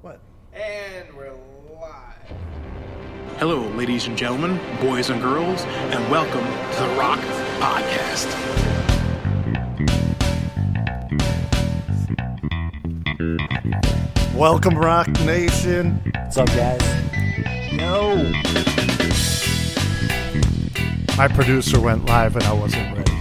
What? And we're live. Hello, ladies and gentlemen, boys and girls, and welcome to the ROK Podcast. Welcome, Rock Nation. What's up, guys? No. My producer went live and I wasn't ready.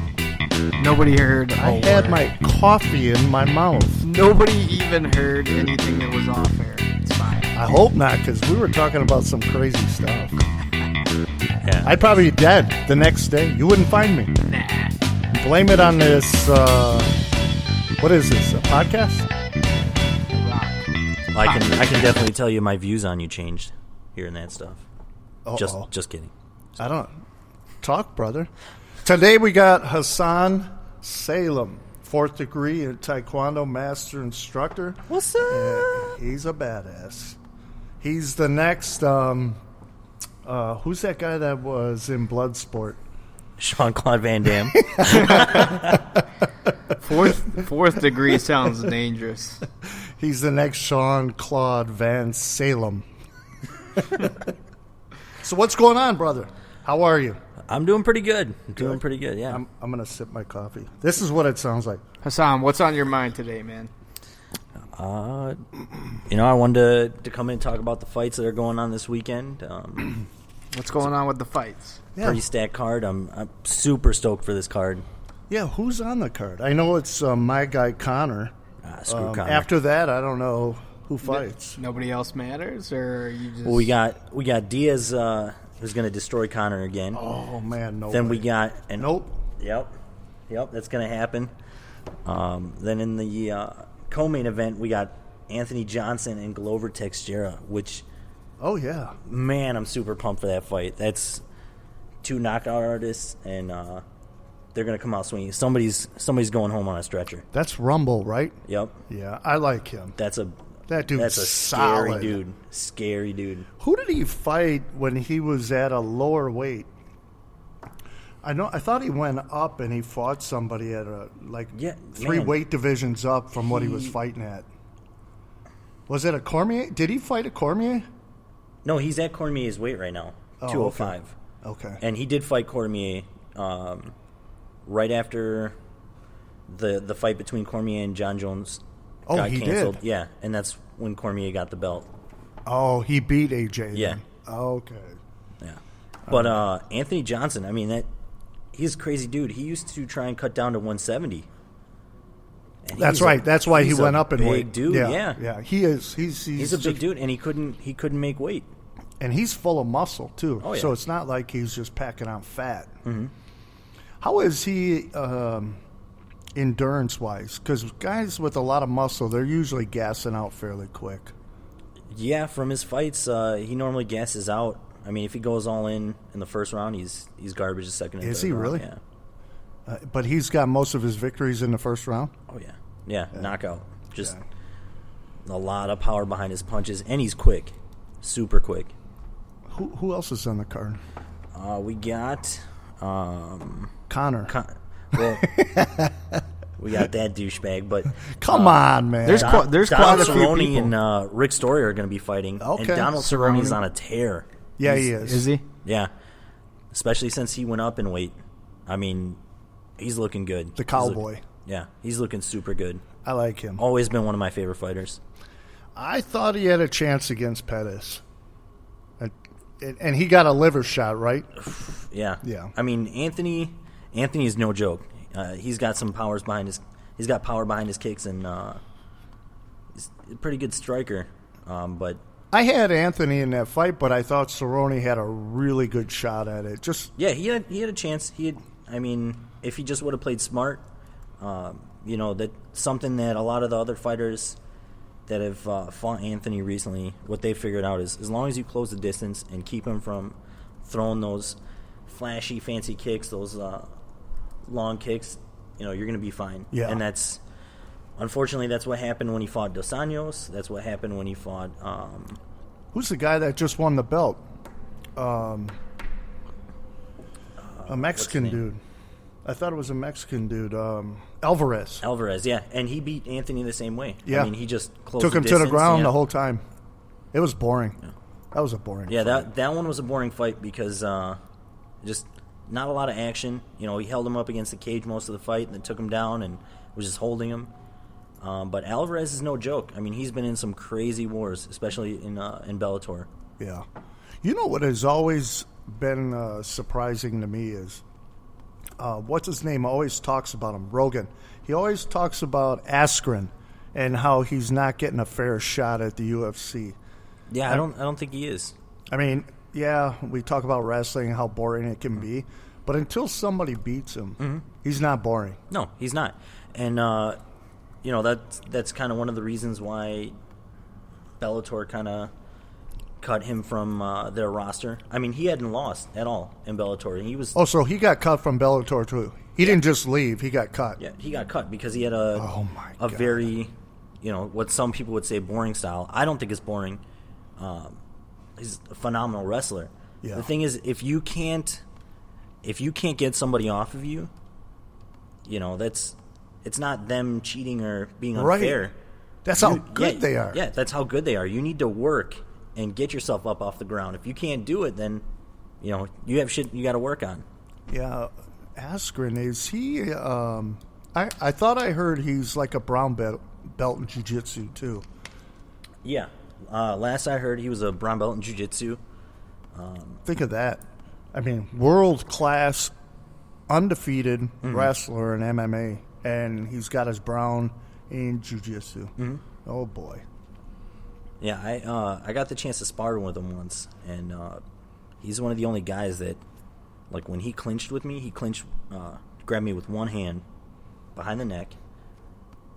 Nobody heard. I had my coffee in my mouth. Nobody even heard anything that was off air. It's fine. I hope not, because we were talking about some crazy stuff. Yeah. I'd probably be dead the next day. You wouldn't find me. Nah. Blame it on this, what is this, a podcast? I can definitely tell you my views on you changed hearing that stuff. Uh-oh. Just kidding. I don't. Talk, brother. Today we got Hasan Salem, 4th degree in Taekwondo master instructor. What's up? He's a badass. He's the next, who's that guy that was in Bloodsport? Jean-Claude Van Damme. Fourth degree sounds dangerous. He's the next Jean-Claude Van Salem. So what's going on, brother? How are you? I'm doing pretty good. Yeah. I'm going to sip my coffee. This is what it sounds like. Hasan, what's on your mind today, man? I wanted to come in and talk about the fights that are going on this weekend. What's going on with the fights? Yeah. Pretty stacked card. I'm super stoked for this card. Yeah, who's on the card? I know it's my guy Connor. Screw Connor. After that, I don't know who fights. Nobody else matters, or you just? Well, we got Diaz who's going to destroy Connor again. Oh man, no. Then way. we got Nope. Yep, that's going to happen. Then in the co-main event, we got Anthony Johnson and Glover Teixeira, which, Oh yeah. man, I'm super pumped for that fight. That's two knockout artists, and they're going to come out swinging. Somebody's going home on a stretcher. That's Rumble, right? Yep. Yeah, I like him. That's a solid. Scary dude. Who did he fight when he was at a lower weight? I thought he went up and he fought somebody at three weight divisions up from what he was fighting at. Was it a Cormier? Did he fight a Cormier? No, he's at Cormier's weight right now, 205. Okay. And he did fight Cormier right after the fight between Cormier and John Jones got he canceled. did? Yeah, and that's when Cormier got the belt. Oh, he beat AJ. Yeah. Then. Okay. Yeah. But Anthony Johnson, I mean, he's a crazy dude. He used to try and cut down to 170. And That's right. That's why he went up in weight. Big dude, yeah. Yeah, he is. He's a big dude, and he couldn't make weight. And he's full of muscle, too. Oh, yeah. So it's not like he's just packing on fat. Mm-hmm. How is he endurance-wise? Because guys with a lot of muscle, they're usually gassing out fairly quick. Yeah, from his fights, he normally gasses out. I mean, if he goes all in the first round, he's garbage the second and third Is he round. really? Yeah. But he's got most of his victories in the first round? Oh, yeah. Yeah, knockout. Just a lot of power behind his punches, and he's quick. Super quick. Who else is on the card? We got Connor. Well, we got that douchebag, but Come on, man. There's quite a Donald few Cerrone people. and Rick Story are going to be fighting. Okay. And Donald Cerrone's on a tear. Yeah, he is. Is he? Yeah. Especially since he went up in weight. I mean, he's looking good. The cowboy. He's looking super good. I like him. Always been one of my favorite fighters. I thought he had a chance against Pettis. And he got a liver shot, right? Yeah. Yeah. I mean, Anthony is no joke. He's got some powers behind his. He's got power behind his kicks, and he's a pretty good striker. But I had Anthony in that fight, but I thought Cerrone had a really good shot at it. he had a chance. I mean, if he just would have played smart, that something that a lot of the other fighters that have fought Anthony recently, what they figured out is as long as you close the distance and keep him from throwing those flashy, fancy kicks, those long kicks, you're going to be fine. Yeah. And unfortunately, that's what happened when he fought Dos Anjos. That's what happened when he fought. Who's the guy that just won the belt? A Mexican dude. I thought it was a Mexican dude. Alvarez. Alvarez, yeah. And he beat Anthony the same way. Yeah. I mean, he just closed Took him the to the distance, ground yeah. the whole time. It was boring. Yeah. That was a boring Yeah, fight. that one was a boring fight because just not a lot of action. He held him up against the cage most of the fight and then took him down and was just holding him. But Alvarez is no joke. I mean, he's been in some crazy wars, especially in Bellator. Yeah. You know what has always been surprising to me is, what's his name always talks about him, Rogan. He always talks about Askren and how he's not getting a fair shot at the UFC. Yeah, I don't think he is. I mean, yeah, we talk about wrestling, how boring it can be, but until somebody beats him, he's not boring. No, he's not. And that's kind of one of the reasons why Bellator kind of cut him from their roster. I mean, he hadn't lost at all in Bellator. He was So he got cut from Bellator too. He didn't just leave; he got cut. Yeah, he got cut because he had Oh my a God. very, what some people would say boring style. I don't think it's boring. He's a phenomenal wrestler. Yeah. The thing is, if you can't get somebody off of you, it's not them cheating or being unfair. Right. That's how good they are. Yeah, that's how good they are. You need to work and get yourself up off the ground. If you can't do it, then you have shit you got to work on. Yeah, Askren, is he? I thought I heard he's like a brown belt in jiu-jitsu too. Yeah. Last I heard, he was a brown belt in jiu-jitsu. Think of that. I mean, world-class, undefeated wrestler in MMA, and he's got his brown in jiu-jitsu. Oh, boy. Yeah, I got the chance to spar with him once, and he's one of the only guys that, like, when he clinched with me, grabbed me with one hand behind the neck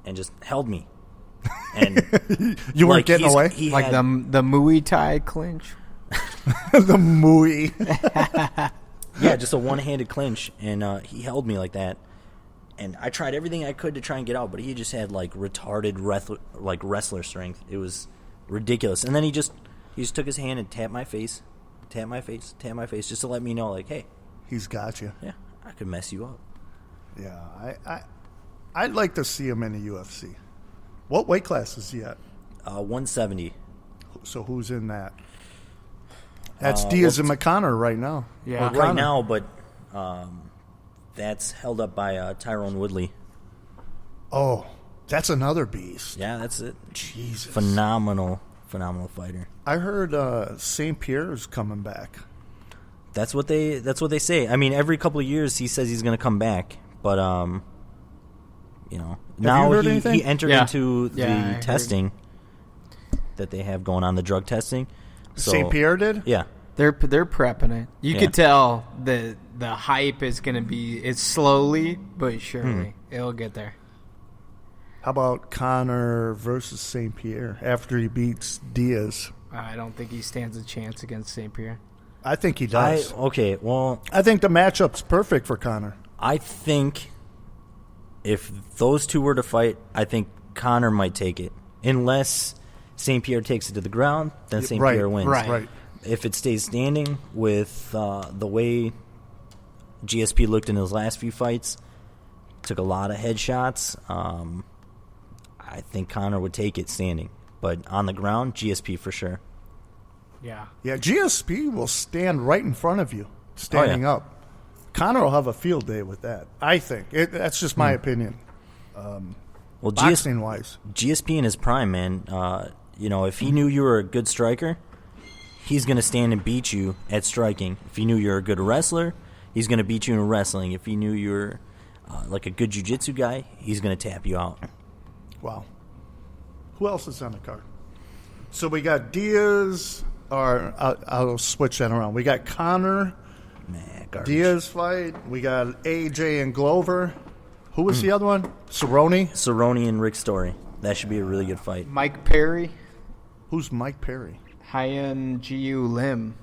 and just held me. And You weren't getting away? Like the Muay Thai clinch. The Muay. Yeah, just a one-handed clinch, and he held me like that. And I tried everything I could to try and get out, but he just had like retarded wrestler strength. It was ridiculous. And then he just took his hand and tapped my face, just to let me know, like, hey, He's got you. yeah, I could mess you up. Yeah, I'd like to see him in the UFC. What weight class is he at? 170. So who's in that? That's Diaz and McConnor right now. Yeah. O'Connor. Right now, but that's held up by Tyrone Woodley. Oh, that's another beast. Yeah, that's it. Jesus. Phenomenal fighter. I heard St. Pierre is coming back. That's what they say. I mean, every couple of years he says he's going to come back, but now heard anything? he entered into I the heard. testing that they have going on, the drug testing. So, St. Pierre did? Yeah. They're prepping it. You Yeah. could tell the hype is going to be. It's slowly but surely it'll get there. How about Connor versus St. Pierre after he beats Diaz? I don't think he stands a chance against St. Pierre. I think he does. I think the matchup's perfect for Connor. I think if those two were to fight, I think Connor might take it. Unless St. Pierre takes it to the ground, then St. Right, Pierre wins. right. If it stays standing with the way GSP looked in his last few fights, took a lot of headshots, I think Connor would take it standing. But on the ground, GSP for sure. Yeah. Yeah, GSP will stand right in front of you, standing up. Connor will have a field day with that, I think. That's just my opinion, Well, boxing-wise. GSP in his prime, man, if he knew you were a good striker, he's going to stand and beat you at striking. If he knew you're a good wrestler, he's going to beat you in wrestling. If he knew you're like a good jiu-jitsu guy, he's going to tap you out. Wow. Who else is on the card? So we got Diaz, or I'll switch that around. We got Connor, Garbage. Diaz fight. We got AJ and Glover. Who was the other one? Cerrone and Rick Story. That should be a really good fight. Mike Perry, Who's Mike Perry? Hyen Jiu Lim.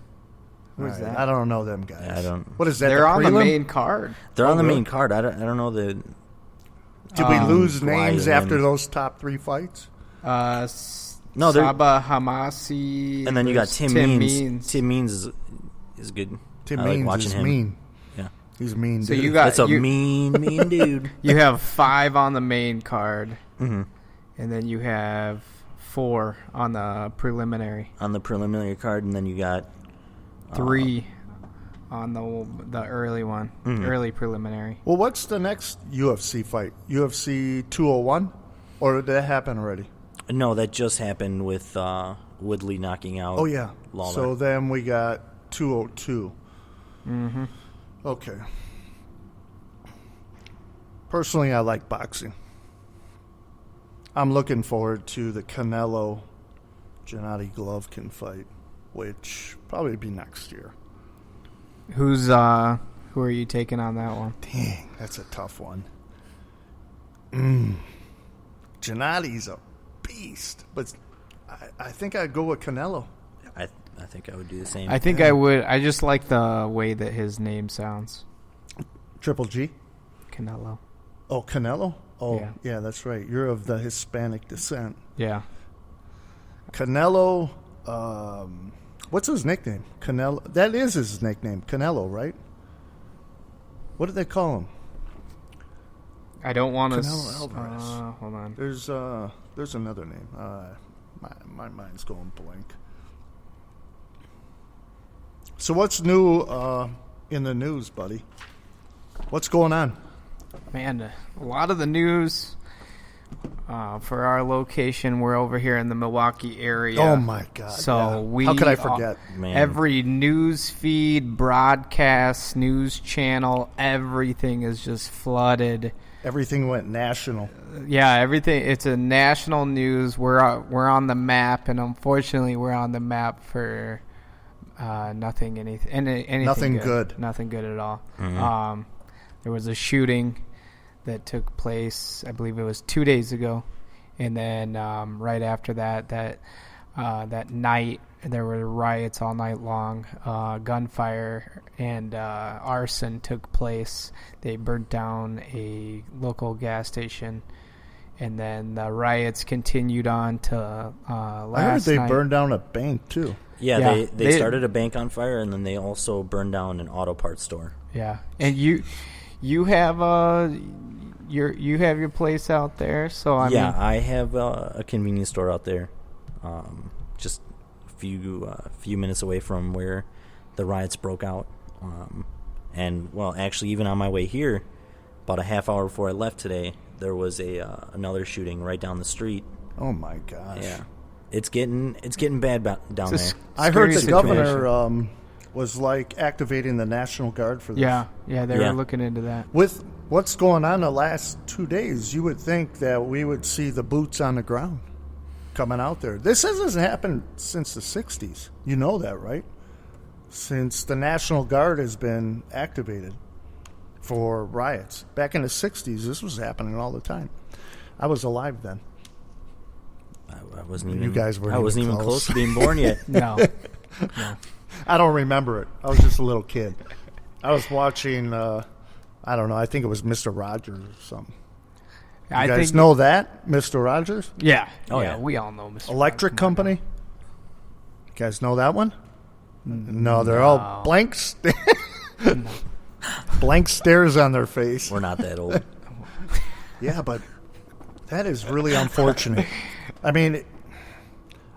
Who's All right, that? I don't know them guys. I don't- What is that? They're on the prelim? main card. They're on the really? main card. I don't know the. Did we lose names Gwyman. after those top three fights? No, they're- Saba Hamasi. And then you got versus Tim Means. Tim Means is good. Tim I like Means watching is him. mean. Yeah, He's mean. So dude. you got that's a mean dude. You have 5 on the main card, Mm-hmm. and then you have 4 on the preliminary. On the preliminary card, and then you got 3 on the early one, early preliminary. Well, what's the next UFC fight? UFC 201? Or did that happen already? No, that just happened with Woodley knocking out. Oh, yeah. Lawler. So then we got 202. Mm-hmm. Okay. Personally, I like boxing. I'm looking forward to the Canelo Gennady Golovkin fight, which probably be next year. Who are you taking on that one? Dang, that's a tough one. Gennady's a beast, but I think I'd go with Canelo. I think I would do the same. I think I would. I just like the way that his name sounds. Triple G? Canelo. Oh, Canelo? Oh, Yeah. yeah, that's right. You're of the Hispanic descent. Yeah. Canelo, what's his nickname? Canelo. That is his nickname, Canelo, right? What do they call him? I don't want to. Canelo Alvarez. Hold on. There's another name. My mind's going blank. So what's new in the news, buddy? What's going on? Man, a lot of the news for our location. We're over here in the Milwaukee area. Oh my God! So how could I forget? Man. Every news feed, broadcast, news channel, everything is just flooded. Everything went national. Yeah, everything. It's a national news. We're on the map, and unfortunately, we're on the map for nothing. Anything Nothing good. Nothing good at all. Mm-hmm. There was a shooting that took place, I believe it was 2 days ago, and then right after that night there were riots all night long. Gunfire and arson took place. They burnt down a local gas station, and then the riots continued on to last I heard they night. burned down a bank too. Yeah, they started a bank on fire, and then they also burned down an auto parts store. Yeah, and you have your place out there, so I mean, I have a convenience store out there, just a few minutes away from where the riots broke out. And well, actually, even on my way here, about a half hour before I left today, there was another shooting right down the street. Oh my gosh! Yeah, it's getting bad down there. I heard the situation. governor was like activating the National Guard for this. Yeah, they were looking into that. With what's going on the last 2 days, you would think that we would see the boots on the ground coming out there. This hasn't happened since the 60s. You know that, right? Since the National Guard has been activated for riots. Back in the 60s, this was happening all the time. I was alive then. I wasn't even. You guys weren't I wasn't even close to being born yet. No. I don't remember it. I was just a little kid. I was watching, I don't know, I think it was Mr. Rogers or something. You guys know that, Mr. Rogers? Yeah. Oh, yeah. We all know Mr. Electric Rogers. Company? You guys know that one? No, they're all blank blank stares on their face. We're not that old. Yeah, but that is really unfortunate. I mean,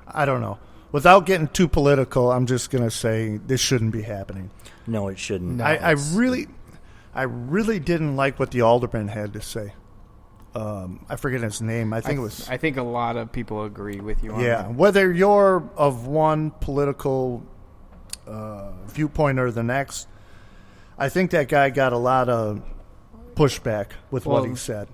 I don't know. Without getting too political, I'm just going to say this shouldn't be happening. No, it shouldn't. No. I really didn't like what the alderman had to say. I forget his name. I think it was. I think a lot of people agree with you on Yeah, that. whether you're of one political viewpoint or the next, I think that guy got a lot of pushback with what he said.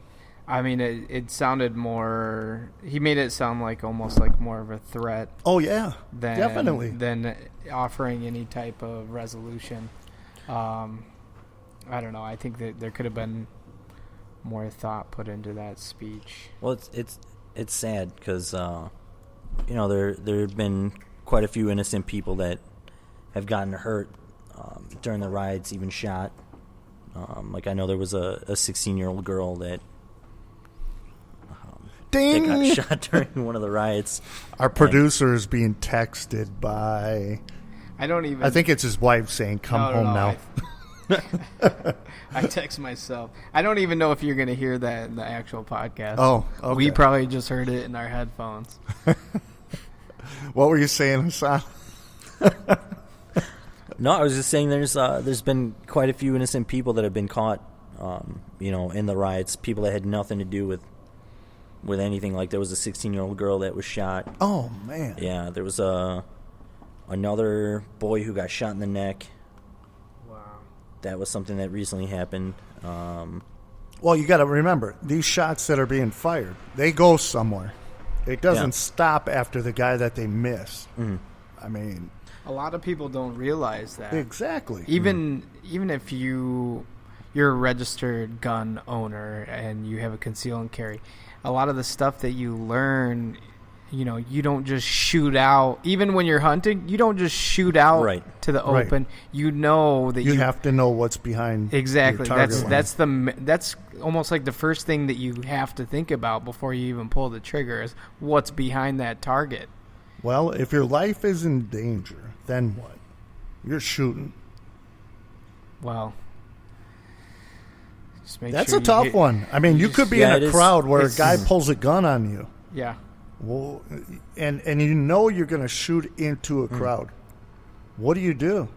I mean, it sounded more. He made it sound like almost like more of a threat. Oh yeah, than, definitely. Than offering any type of resolution. I don't know. I think that there could have been more thought put into that speech. Well, it's sad because there have been quite a few innocent people that have gotten hurt during the riots, even shot. Like I know there was a 16-year-old girl that got shot during one of the riots. Our producer is being texted by. I don't even. I think it's his wife saying, "Come home now." I text myself. I don't even know if you're going to hear that in the actual podcast. Oh, okay. We probably just heard it in our headphones. What were you saying, Hasan? No, I was just saying there's been quite a few innocent people that have been caught, in the riots. People that had nothing to do with anything. Like there was a 16-year-old girl that was shot. Oh man. Yeah, there was another boy who got shot in the neck. Wow. That was something that recently happened. Well, you got to remember, these shots that are being fired, they go somewhere. It doesn't stop after the guy that they miss. Mm-hmm. I mean, a lot of people don't realize that. Exactly. Even if you're a registered gun owner and you have a conceal and carry, a lot of the stuff that you learn, you don't just shoot out. Even when you're hunting, you don't just shoot out to the open. Right. You know that you have to know what's behind. Exactly. Your target line. That's almost like the first thing that you have to think about before you even pull the trigger is what's behind that target. Well, if your life is in danger, then what? You're shooting. Well, that's a tough one. I mean, you could be in a crowd where a guy pulls a gun on you. Yeah. Well, and you're going to shoot into a crowd. What do you do?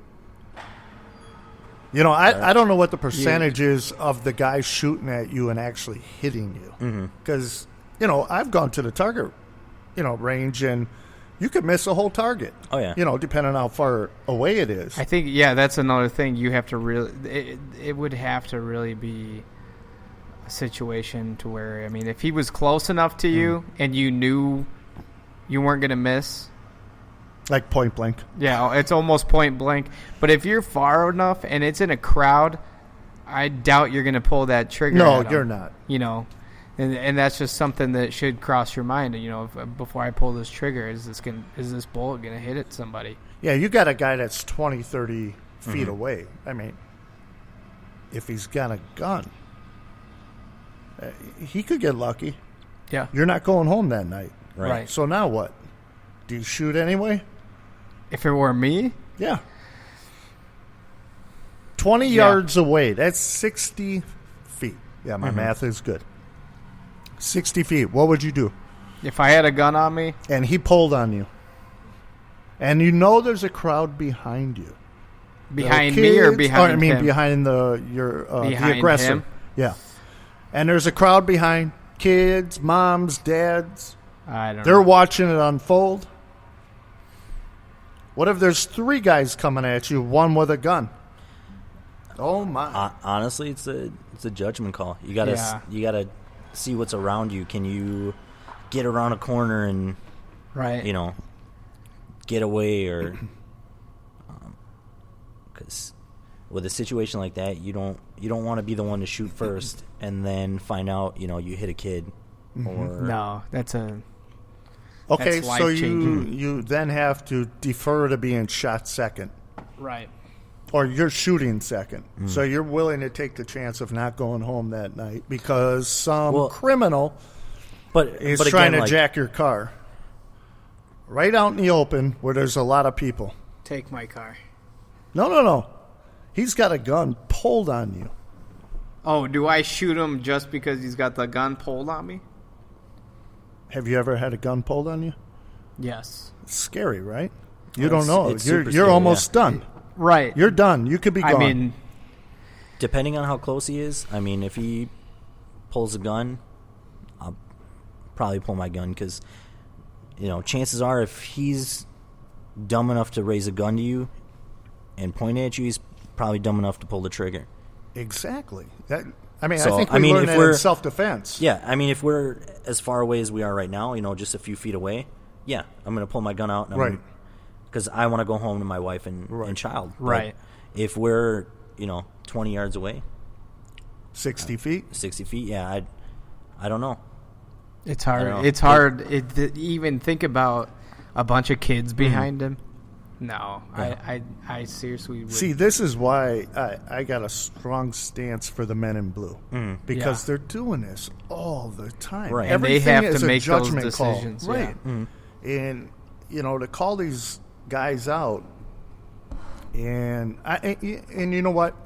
I don't know what the percentage is of the guy shooting at you and actually hitting you. Because, I've gone to the target, range, and you could miss a whole target. Oh, yeah. Depending on how far away it is. I think, that's another thing. You have to really, it would have to really be a situation to where, if he was close enough to you and you knew you weren't going to miss. Like point blank. Yeah, it's almost point blank. But if you're far enough and it's in a crowd, I doubt you're going to pull that trigger. No, you're not. And that's just something that should cross your mind. Before I pull this trigger, is this bullet going to hit at somebody? Yeah, you got a guy that's 20, 30 feet away. If he's got a gun, he could get lucky. Yeah. You're not going home that night. Right. So now what? Do you shoot anyway? If it were me? Yeah. 20 yards away. That's 60 feet. Yeah, my math is good. 60 feet. What would you do? If I had a gun on me? And he pulled on you. And there's a crowd behind you. Behind me or behind him? Behind the aggressor. Him? Yeah. And there's a crowd behind. Kids, moms, dads. I don't know. They're watching it unfold. What if there's 3 guys coming at you, one with a gun? Oh my! Honestly, it's a judgment call. You gotta see what's around you. Can you get around a corner and get away, or because with a situation like that, you don't want to be the one to shoot first and then find out you hit a kid. Or no, that's a. Okay, so you then have to defer to being shot second. Right. Or you're shooting second. So you're willing to take the chance of not going home that night because some criminal is trying to jack your car. Right out in the open where there's a lot of people. Take my car. No. He's got a gun pulled on you. Oh, do I shoot him just because he's got the gun pulled on me? Have you ever had a gun pulled on you? Yes. It's scary, right? You don't know. You're scary, almost done. Right. You're done. You could be gone. Depending on how close he is, if he pulls a gun, I'll probably pull my gun because, chances are if he's dumb enough to raise a gun to you and point it at you, he's probably dumb enough to pull the trigger. Exactly. I think we learned that in self-defense. Yeah, if we're as far away as we are right now, just a few feet away, I'm going to pull my gun out. Because I want to go home to my wife and child. Right. But if we're, 20 yards away. 60 feet? 60 feet, yeah. I don't know. It's hard. It's hard to even think about a bunch of kids behind him. No, yeah. I seriously would. See, this is why I got a strong stance for the men in blue. Because they're doing this all the time. Right. Everything and they have is to a make judgment those decisions. Call. Right. And, to call these guys out, and you know what?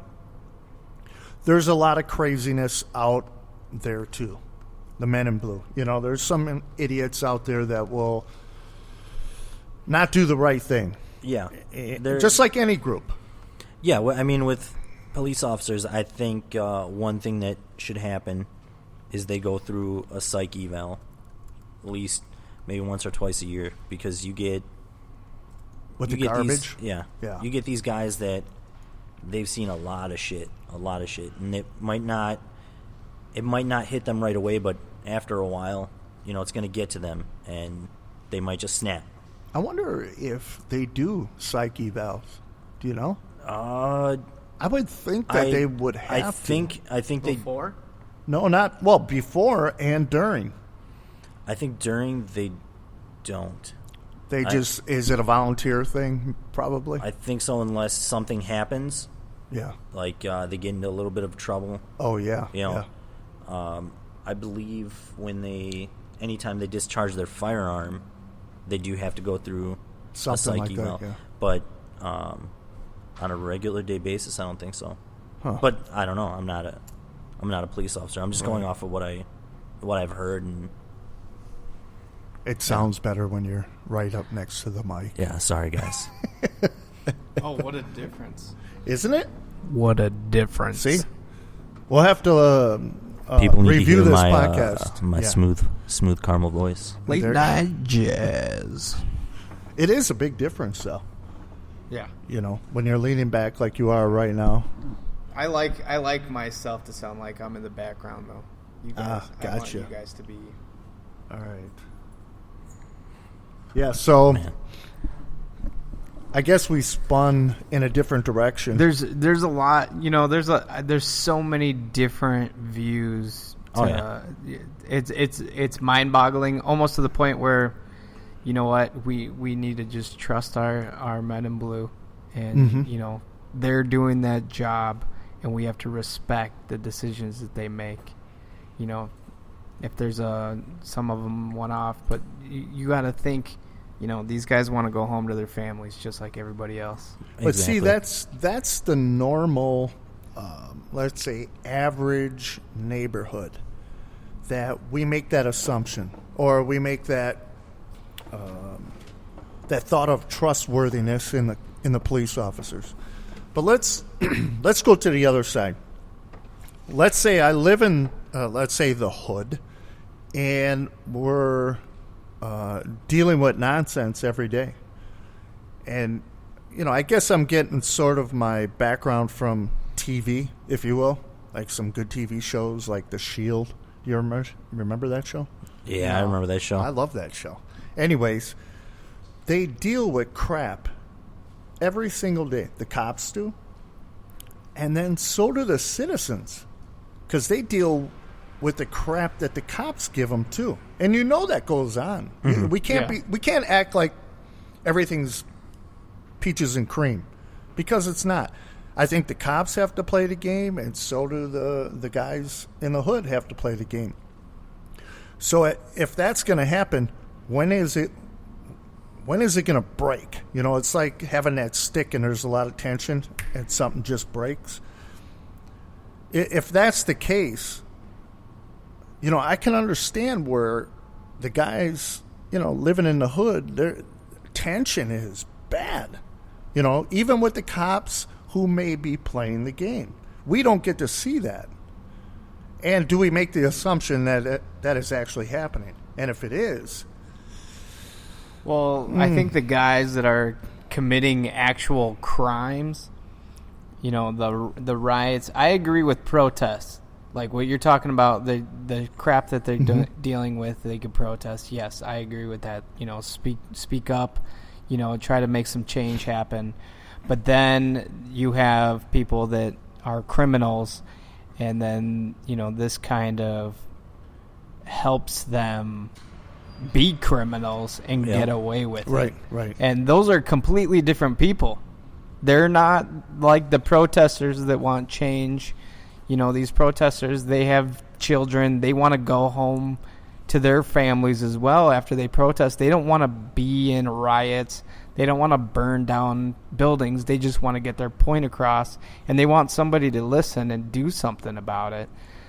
there's a lot of craziness out there too. The men in blue. There's some idiots out there that will not do the right thing. Yeah. Just like any group. Yeah, well, I mean, with police officers, I think one thing that should happen is they go through a psych eval at least maybe once or twice a year, because you get... With the garbage? Yeah. You get these guys that they've seen a lot of shit, and it might not hit them right away, but after a while, it's going to get to them, and they might just snap. I wonder if they do psych evals. Do you know? I would think that they would have to. I think before? No, not before and during. I think during they don't. They is it a volunteer thing? Probably. I think so, unless something happens. Yeah. Like they get into a little bit of trouble. Oh yeah. I believe anytime they discharge their firearm, they do have to go through something a psych like eval. that. Yeah. But on a regular day basis, I don't think so. Huh. But I don't know. I'm not a police officer. I'm just going off of what I've heard, and it sounds better when you're right up next to the mic. Yeah, sorry guys. Oh, what a difference. Isn't it? What a difference. See? We'll have to people need review to hear this my, podcast. My smooth caramel voice. Late night jazz. It is a big difference, though. Yeah. When you're leaning back like you are right now. I like myself to sound like I'm in the background, though. You guys, gotcha. I want you guys to be. All right. Yeah, so I guess we spun in a different direction. There's a lot, there's so many different views. It's mind-boggling, almost to the point where, you know what, we need to just trust our men in blue, and they're doing that job, and we have to respect the decisions that they make. If there's some of them went off, but you got to think. These guys want to go home to their families just like everybody else. But see, that's the normal, let's say, average neighborhood, that we make that assumption, or we make that thought of trustworthiness in the police officers. But let's go to the other side. Let's say I live in, let's say, the hood, and we're dealing with nonsense every day. And, I guess I'm getting sort of my background from TV, if you will, like some good TV shows like The Shield. Do you remember that show? Yeah, I remember that show. I love that show. Anyways, they deal with crap every single day. The cops do. And then so do the citizens, because they deal with the crap that the cops give them too, and that goes on. Mm-hmm. We can't act like everything's peaches and cream, because it's not. I think the cops have to play the game, and so do the guys in the hood have to play the game. So if that's going to happen, when is it going to break? It's like having that stick and there's a lot of tension and something just breaks. If that's the case, I can understand where the guys, living in the hood, their tension is bad. Even with the cops who may be playing the game. We don't get to see that. And do we make the assumption that that is actually happening? And if it is... Well, I think the guys that are committing actual crimes, the riots, I agree with protests. Like what you're talking about, the crap that they're dealing with, they could protest. Yes, I agree with that. Speak up, try to make some change happen. But then you have people that are criminals, and then, this kind of helps them be criminals and get away with it. Right. And those are completely different people. They're not like the protesters that want change. These protesters, they have children. They want to go home to their families as well after they protest. They don't want to be in riots. They don't want to burn down buildings. They just want to get their point across, and they want somebody to listen and do something about it.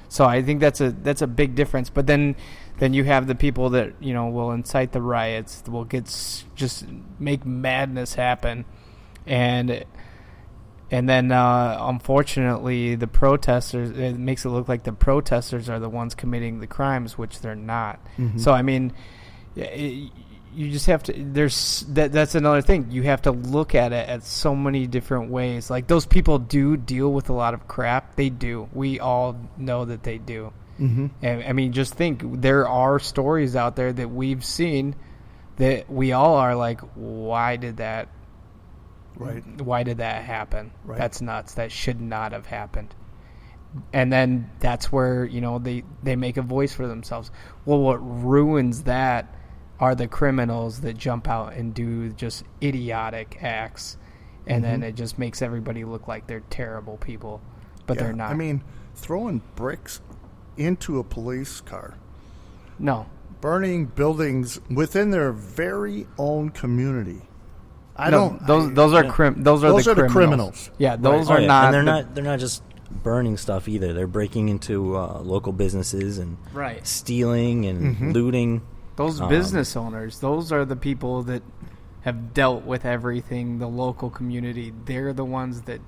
So I think that's a big difference. But then you have the people that, you know, will incite the riots, will just make madness happen, and then unfortunately the protesters, it makes it look like the protesters are the ones committing the crimes, which they're not. Mm-hmm. So I mean, you just have to. That's another thing. You have to look at it at so many different ways. Like, those people do deal with a lot of crap. They do. We all know that they do. Mm-hmm. And I mean, just think, there are stories out there that we've seen that we all are like, why did that? Right. Why did that happen? Right. That's nuts. That should not have happened. And then that's where, you know, they make a voice for themselves. Well, what ruins that are the criminals that jump out and do just idiotic acts, and then it just makes everybody look like they're terrible people, but they're not. I mean, throwing bricks into a police car. No. Burning buildings within their very own community. Those are the criminals. Yeah, those are not. And they're not just burning stuff either. They're breaking into local businesses and stealing and looting. Those business owners, those are the people that have dealt with everything, the local community. They're the ones that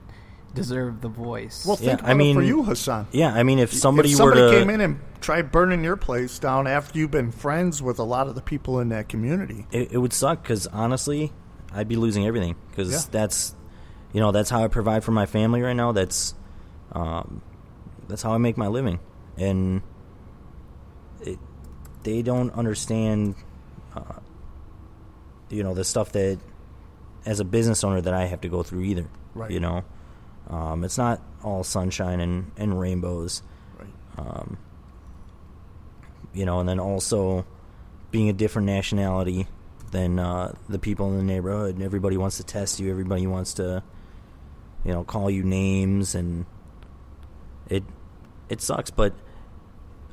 deserve the voice. Well, think about it for you, Hasan. Yeah, I mean, if somebody came in and tried burning your place down after you've been friends with a lot of the people in that community, it would suck, because honestly, I'd be losing everything, because that's how I provide for my family right now. That's how I make my living, and they don't understand, the stuff that, as a business owner, that I have to go through either. Right. You know, it's not all sunshine and rainbows. Right. And then also being a different nationality than the people in the neighborhood, and everybody wants to test you. Everybody wants to, call you names, and it sucks, but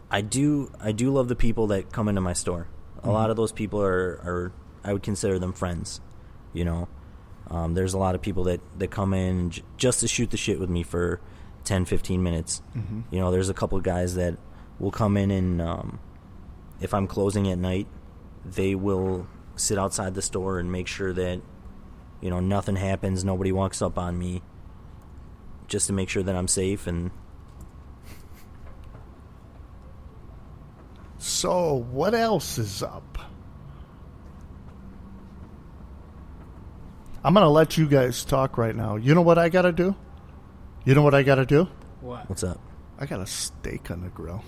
I do love the people that come into my store. A lot of those people are I would consider them friends. There's a lot of people that come in just to shoot the shit with me for 10-15 minutes. Mm-hmm. There's a couple of guys that will come in, and if I'm closing at night, they will sit outside the store and make sure that nothing happens, nobody walks up on me, just to make sure that I'm safe. And so, what else is up? I'm going to let you guys talk right now. You know what I got to do? What? What's up? I got a steak on the grill.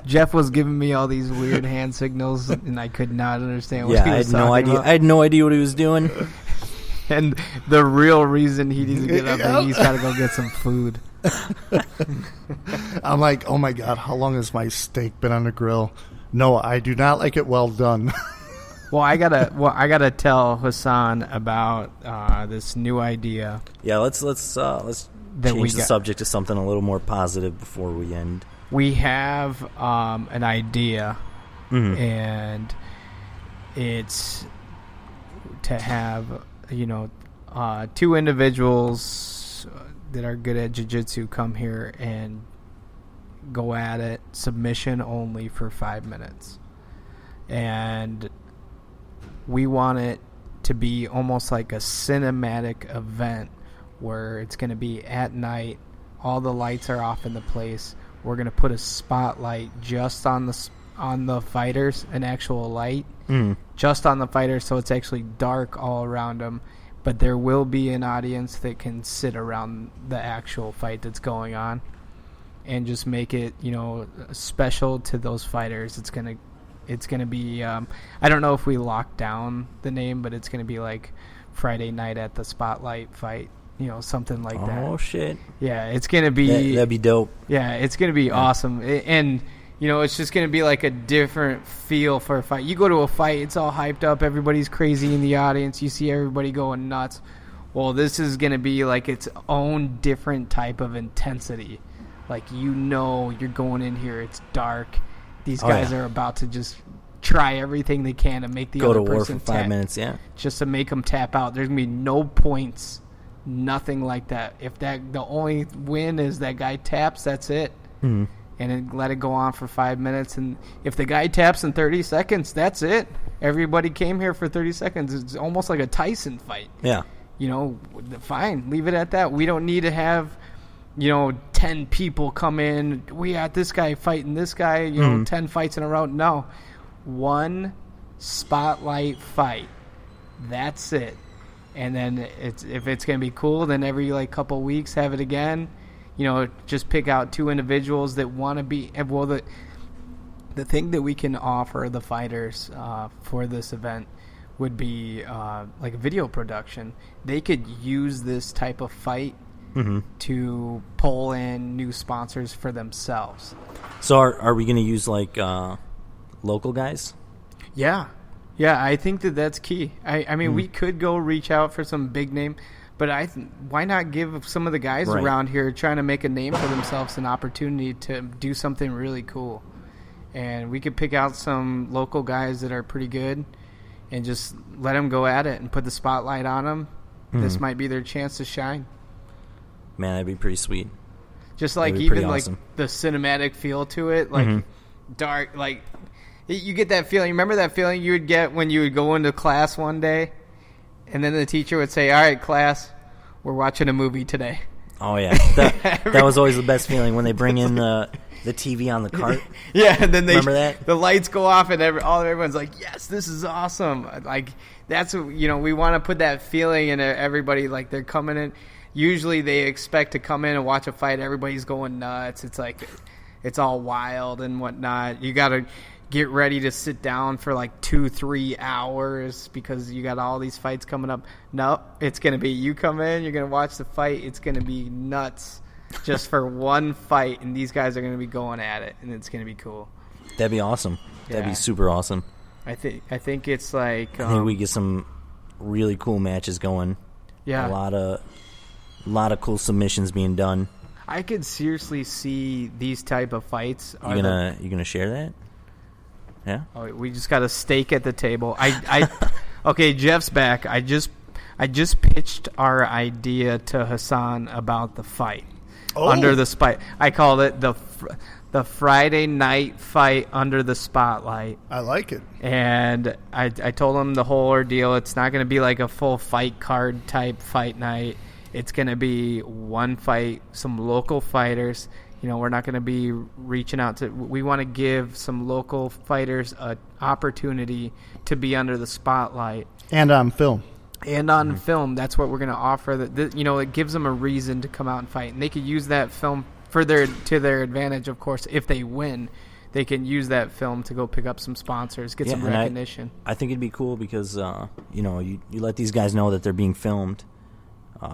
Jeff was giving me all these weird hand signals, and I could not understand what he was talking about. I had no idea what he was doing. And the real reason he needs to get up is he's got to go get some food. I'm like, oh my God, how long has my steak been on the grill? No, I do not like it well done. Well, I gotta tell Hasan about this new idea. Yeah, let's change the subject to something a little more positive before we end. We have an idea, and it's to have two individuals that are good at jiu-jitsu come here and go at it submission only for 5 minutes, and we want it to be almost like a cinematic event where it's going to be at night, all the lights are off in the place. We're going to put a spotlight just on the fighters, an actual light just on the fighters, so it's actually dark all around them. But there will be an audience that can sit around the actual fight that's going on, and just make it, special to those fighters. It's gonna be. I don't know if we lock down the name, but it's gonna be like Friday Night at the Spotlight Fight. Something like that. Oh shit! Yeah, it's gonna be. That'd be dope. Yeah, it's gonna be awesome, and it's just gonna be like a different feel for a fight. You go to a fight, it's all hyped up, everybody's crazy in the audience. You see everybody going nuts. Well, this is gonna be like its own different type of intensity, Like, you're going in here, it's dark. These guys are about to just try everything they can to make the other person go to war for 5 minutes, just to make them tap out. There's going to be no points, nothing like that. If the only win is that guy taps, that's it. Mm-hmm. And then let it go on for 5 minutes. And if the guy taps in 30 seconds, that's it. Everybody came here for 30 seconds. It's almost like a Tyson fight. Yeah. Fine. Leave it at that. We don't need to have, 10 people come in. We got this guy fighting this guy, 10 fights in a row. No. One spotlight fight. That's it. And then if it's going to be cool, then every couple weeks have it again. Just pick out 2 individuals that want to be. Well, the thing that we can offer the fighters for this event would be like a video production. They could use this type of fight to pull in new sponsors for themselves. So are we going to use local guys? Yeah, I think that's key. I mean, we could go reach out for some big name. But why not give some of the guys around here trying to make a name for themselves an opportunity to do something really cool? And we could pick out some local guys that are pretty good and just let them go at it and put the spotlight on them. This might be their chance to shine. Man, that'd be pretty sweet. Just even awesome. The cinematic feel to it, dark, you get that feeling. Remember that feeling you would get when you would go into class one day? And then the teacher would say, "All right, class, we're watching a movie today." Oh, yeah. That was always the best feeling when they bring in the TV on the cart. Yeah, and then remember that? The lights go off and everyone's like, "Yes, this is awesome." That's what, we want to put that feeling in everybody, they're coming in. Usually they expect to come in and watch a fight. Everybody's going nuts. It's it's all wild and whatnot. You got to get ready to sit down for 2-3 hours because you got all these fights coming up. No, it's going to be you come in, you're going to watch the fight. It's going to be nuts just for one fight, and these guys are going to be going at it, and it's going to be cool. That'd be awesome. That'd be super awesome. I think it's I think we get some really cool matches going. Yeah. A lot of cool submissions being done. I could seriously see these type of fights. You gonna share that? Yeah. Oh, we just got a steak at the table. Okay, Jeff's back. I just pitched our idea to Hasan about the fight under the spot. I called it the Friday night fight under the spotlight. I like it. And I told him the whole ordeal. It's not going to be like a full fight card type fight night. It's going to be one fight, some local fighters. We're not going to be reaching out to – we want to give some local fighters an opportunity to be under the spotlight. And on film. Film. That's what we're going to offer. It gives them a reason to come out and fight. And they could use that film to their advantage, of course. If they win, they can use that film to go pick up some sponsors, get some recognition. I think it'd be cool because, you let these guys know that they're being filmed.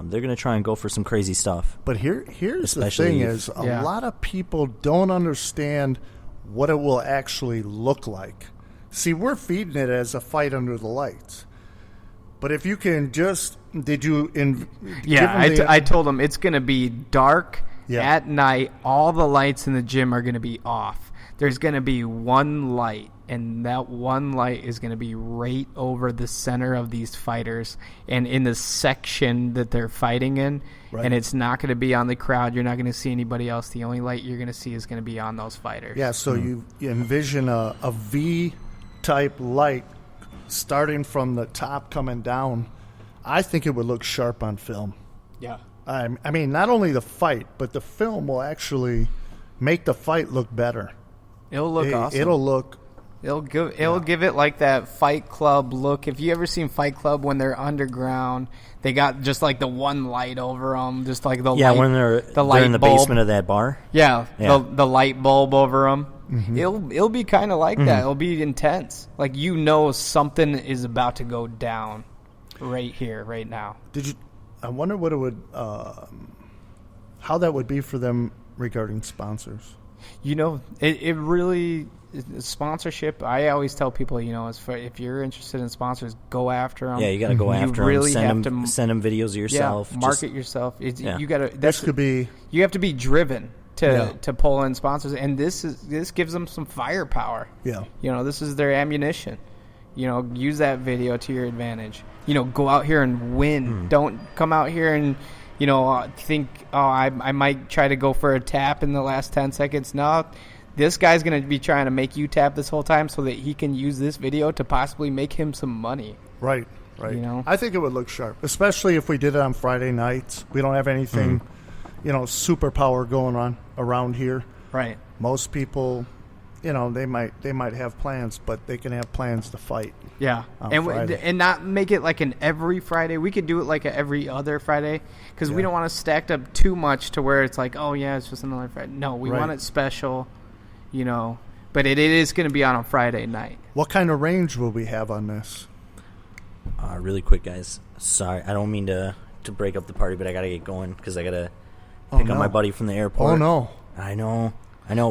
They're going to try and go for some crazy stuff. But here's the thing is a lot of people don't understand what it will actually look like. See, we're feeding it as a fight under the lights. But if you can just – I told them it's going to be dark at night. All the lights in the gym are going to be off. There's going to be one light, and that one light is going to be right over the center of these fighters and in the section that they're fighting in. Right. And it's not going to be on the crowd. You're not going to see anybody else. The only light you're going to see is going to be on those fighters. Yeah, so you envision a V-type light starting from the top coming down. I think it would look sharp on film. Yeah. I mean, not only the fight, but the film will actually make the fight look better. It'll look awesome. It'll give it like that Fight Club look. If you ever seen Fight Club when they're underground, they got just the one light over them, just like the light. When they're in the basement of that bar. Yeah. The light bulb over them. Mm-hmm. It'll be kind of like that. It'll be intense. Something is about to go down right here, right now. I wonder what it would, how that would be for them regarding sponsors. It really sponsorship. I always tell people, if you're interested in sponsors, go after them. Yeah, you got to go after them. Send them videos of yourself. Yeah, market yourself. You got to. This could be. You have to be driven. to pull in sponsors, and this gives them some firepower. Yeah. This is their ammunition. Use that video to your advantage. Go out here and win. Don't come out here and think, I might try to go for a tap in the last 10 seconds. No, this guy's going to be trying to make you tap this whole time so that he can use this video to possibly make him some money. Right. I think it would look sharp, especially if we did it on Friday nights. We don't have anything, superpower going on around here. Right. Most people, they might have plans, but they can have plans to fight. Yeah, and not make it like an every Friday. We could do it like a every other Friday because we don't want to stack up too much to where it's like, oh yeah, it's just another Friday. No, we want it special, But it is going to be on a Friday night. What kind of range will we have on this? Really quick, guys. Sorry, I don't mean to break up the party, but I gotta get going because I gotta pick up my buddy from the airport. Oh no! I know.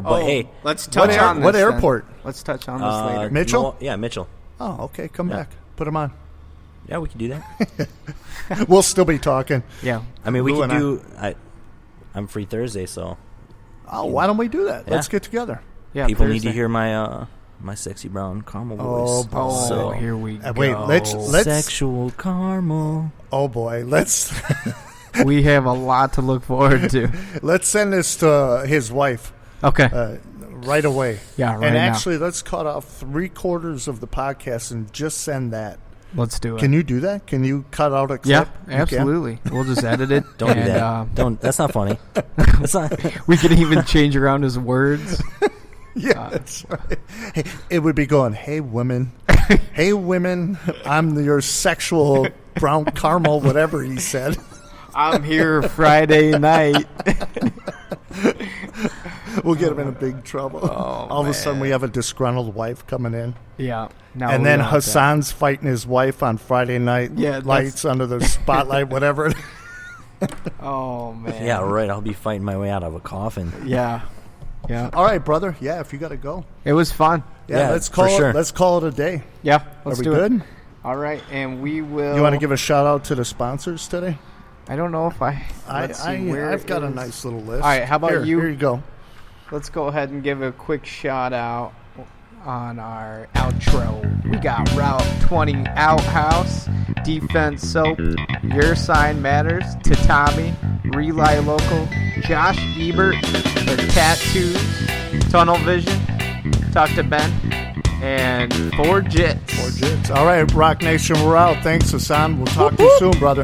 But hey, let's touch on this. What airport? Let's touch on this later. Mitchell? Yeah, Mitchell. Oh, okay. Come back. Put him on. Yeah, we can do that. We'll still be talking. Yeah. I mean, we can do. I'm free Thursday, so. Oh, why don't we do that? Yeah. Let's get together. Yeah. People need to hear my my sexy brown caramel voice. Oh, so, here we go. Wait, let's sexual caramel. Oh boy, let's. We have a lot to look forward to. Let's send this to his wife. Okay. Right away. Yeah, right And now. actually, let's cut off 3/4 of the podcast and just send that. Let's do it. Can you do that? Can you cut out a clip? Yeah, absolutely. We'll just edit it. Don't do that. Don't. That's not funny. That's not. We can even change around his words. Yeah, that's right. Hey, it would be going, hey, women. Hey, women, I'm your sexual brown caramel, whatever he said. I'm here Friday night. We'll get him in a big trouble. All of a sudden, we have a disgruntled wife coming in. Yeah. And then Hasan's fighting his wife on Friday night. Yeah, lights under the spotlight, whatever. Oh, man. Yeah, right. I'll be fighting my way out of a coffin. Yeah. Yeah. All right, brother. Yeah, if you got to go. It was fun. Yeah, let's call it. Let's call it a day. Yeah, let's do good? it. All right, and we will. You want to give a shout out to the sponsors today? I don't know if I've got a nice little list. All right, how about you? Here you go. Let's go ahead and give a quick shout out on our outro. We got Route 20 Outhouse, Defense Soap, Your Sign Matters, Tatami, Rely Local, Josh Ebert, The Tattoos, Tunnel Vision, Talk to Ben, and 4 Jits. 4 Jits. All right, Rock Nation, we're out. Thanks, Hasan. We'll talk to you soon, brother.